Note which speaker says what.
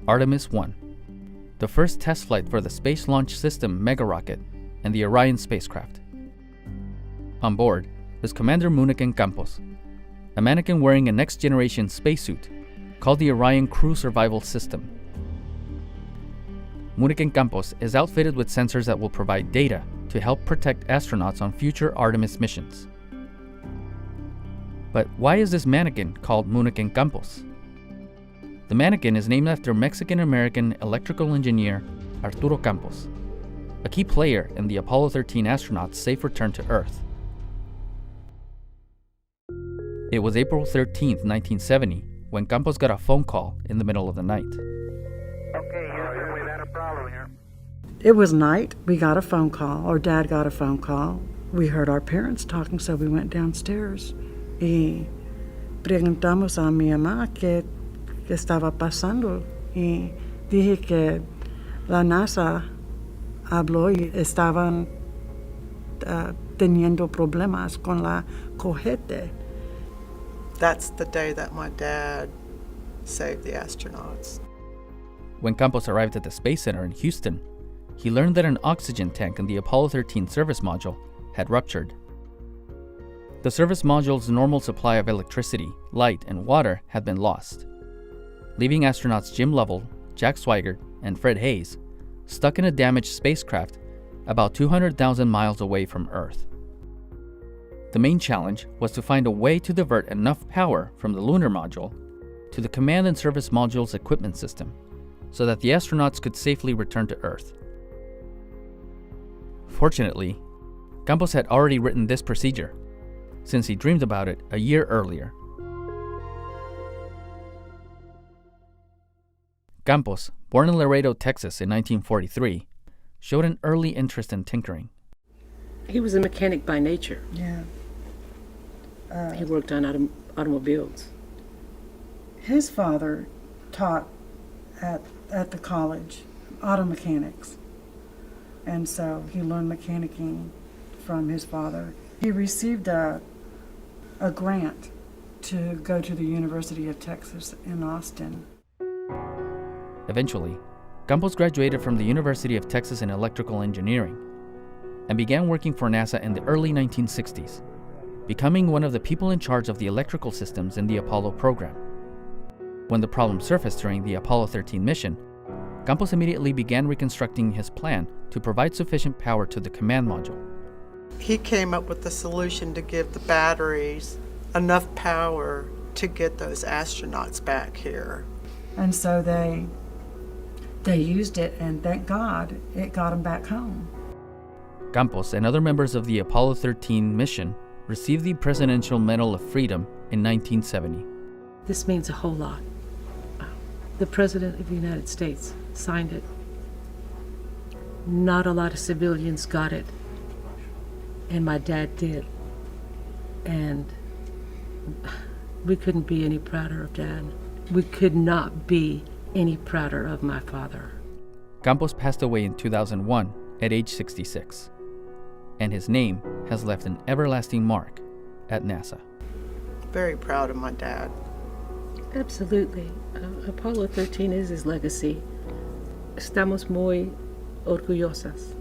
Speaker 1: Artemis 1, the first test flight for the Space Launch System mega rocket and the Orion spacecraft. On board is Commander Munikin Campos, a mannequin wearing a next-generation spacesuit called the Orion Crew Survival System. Munikin Campos is outfitted with sensors that will provide data to help protect astronauts on future Artemis missions. But why is this mannequin called Munikin Campos? The mannequin is named after Mexican-American electrical engineer Arturo Campos, a key player in the Apollo 13 astronauts' safe return to Earth. It was April 13, 1970, when Campos got a phone call in the middle of the night.
Speaker 2: Okay, Houston, we've had a problem here.
Speaker 3: It was night. We got a phone call, or Dad got a phone call. We heard our parents talking, so we went downstairs. Y preguntamos a mi mamá qué estaba pasando. Y dije que la NASA habló y estaban teniendo problemas con la cohete.
Speaker 4: That's the day that my dad saved the astronauts.
Speaker 1: When Campos arrived at the Space Center in Houston, he learned that an oxygen tank in the Apollo 13 service module had ruptured. The service module's normal supply of electricity, light, and water had been lost, leaving astronauts Jim Lovell, Jack Swigert, and Fred Hayes stuck in a damaged spacecraft about 200,000 miles away from Earth. The main challenge was to find a way to divert enough power from the lunar module to the command and service module's equipment system so that the astronauts could safely return to Earth. Fortunately, Campos had already written this procedure, since he dreamed about it a year earlier. Campos, born in Laredo, Texas in 1943, showed an early interest in tinkering.
Speaker 5: He was a mechanic by nature.
Speaker 3: Yeah.
Speaker 5: He worked on automobiles.
Speaker 3: His father taught at the college auto mechanics, and so he learned mechanicking from his father. He received a grant to go to the University of Texas in Austin.
Speaker 1: Eventually, Campos graduated from the University of Texas in electrical engineering and began working for NASA in the early 1960s, becoming one of the people in charge of the electrical systems in the Apollo program. When the problem surfaced during the Apollo 13 mission, Campos immediately began reconstructing his plan to provide sufficient power to the command module.
Speaker 4: He came up with the solution to give the batteries enough power to get those astronauts back here.
Speaker 3: And so they used it, and thank God it got them back home.
Speaker 1: Campos and other members of the Apollo 13 mission received the Presidential Medal of Freedom in 1970.
Speaker 5: This means a whole lot. The President of the United States signed it. Not a lot of civilians got it, and my dad did. And we couldn't be any prouder of Dad. We could not be any prouder of my father.
Speaker 1: Campos passed away in 2001 at age 66, and his name has left an everlasting mark at NASA.
Speaker 4: Very proud of my dad.
Speaker 5: Absolutely. Apollo 13 is his legacy. Estamos muy orgullosas.